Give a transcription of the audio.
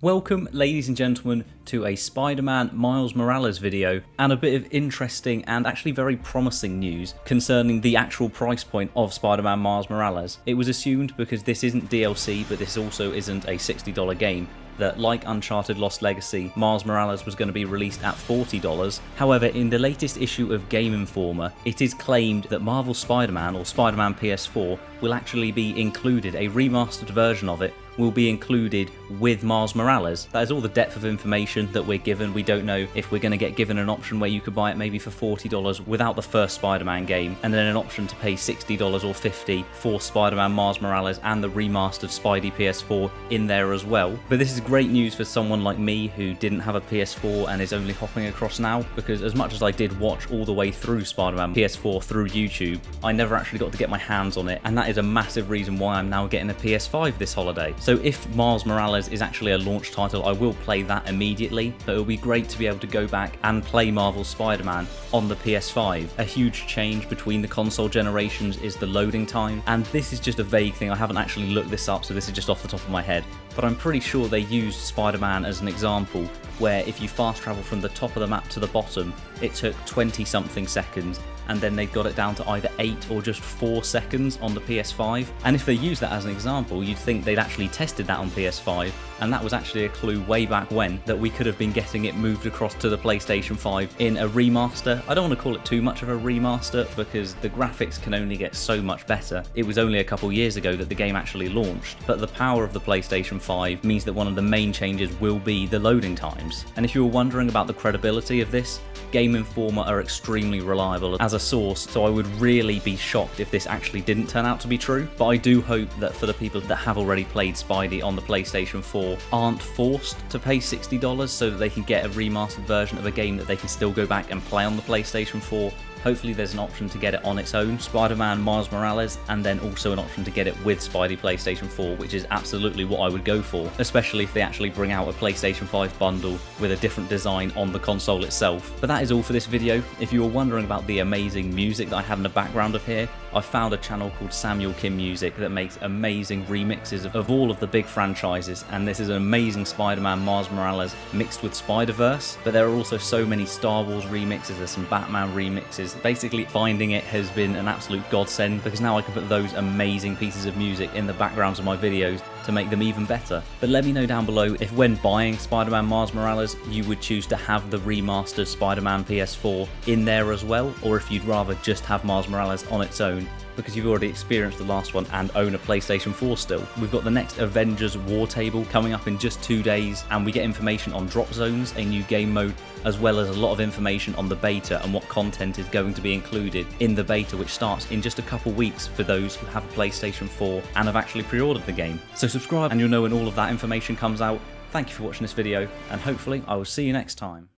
Welcome, ladies and gentlemen, to a Spider-Man Miles Morales video and a bit of interesting and actually very promising news concerning the actual price point of Spider-Man Miles Morales. It was assumed, because this isn't DLC but this also isn't a $60 game, that like Uncharted Lost Legacy, Miles Morales was going to be released at $40. However, in the latest issue of Game Informer, it is claimed that Marvel Spider-Man, or Spider-Man PS4, will actually be included. A remastered version of it will be included with Miles Morales. That is all the depth of information that we're given. We don't know if we're going to get given an option where you could buy it maybe for $40 without the first Spider-Man game, and then an option to pay $60 or $50 for Spider-Man Miles Morales and the remastered Spidey PS4 in there as well. But this is great news for someone like me who didn't have a PS4 and is only hopping across now, because as much as I did watch all the way through Spider-Man PS4 through YouTube, I never actually got to get my hands on it, and that is a massive reason why I'm now getting a PS5 this holiday. So if Miles Morales is actually a launch title, I will play that immediately, but it'll be great to be able to go back and play Marvel Spider-Man on the PS5. A huge change between the console generations is the loading time, and this is just a vague thing. I haven't actually looked this up, so this is just off the top of my head, but I'm pretty sure they used Spider-Man as an example, where if you fast travel from the top of the map to the bottom, it took 20 something seconds, and then they got it down to either 8 or just 4 seconds on the PS5. And if they use that as an example, you'd think they'd actually tested that on PS5, and that was actually a clue way back when that we could have been getting it moved across to the PlayStation 5 in a remaster. I don't want to call it too much of a remaster, because the graphics can only get so much better. It was only a couple years ago that the game actually launched, but the power of the PlayStation 5 means that one of the main changes will be the loading times. And if you were wondering about the credibility of this, Game Informer are extremely reliable as a source, so I would really be shocked if this actually didn't turn out to be true. But I do hope that for the people that have already played Spidey on the PlayStation 4 aren't forced to pay $60 so that they can get a remastered version of a game that they can still go back and play on the PlayStation 4. Hopefully there's an option to get it on its own, Spider-Man Miles Morales, and then also an option to get it with Spidey PlayStation 4, which is absolutely what I would go for, especially if they actually bring out a PlayStation 5 bundle with a different design on the console itself. But that is all for this video. If you were wondering about the amazing music that I have in the background of here, I found a channel called Samuel Kim Music that makes amazing remixes of all of the big franchises, and this is an amazing Spider-Man Miles Morales mixed with Spider-Verse, but there are also so many Star Wars remixes, there's some Batman remixes. Basically, finding it has been an absolute godsend, because now I can put those amazing pieces of music in the backgrounds of my videos to make them even better. But let me know down below if when buying Spider-Man Miles Morales you would choose to have the remastered Spider-Man PS4 in there as well, or if you'd rather just have Miles Morales on its own, because you've already experienced the last one and own a PlayStation 4 still. We've got the next Avengers War Table coming up in just 2 days, and we get information on Drop Zones, a new game mode, as well as a lot of information on the beta and what content is going to be included in the beta, which starts in just a couple weeks for those who have a PlayStation 4 and have actually pre-ordered the game. So subscribe and you'll know when all of that information comes out. Thank you for watching this video, and hopefully I will see you next time.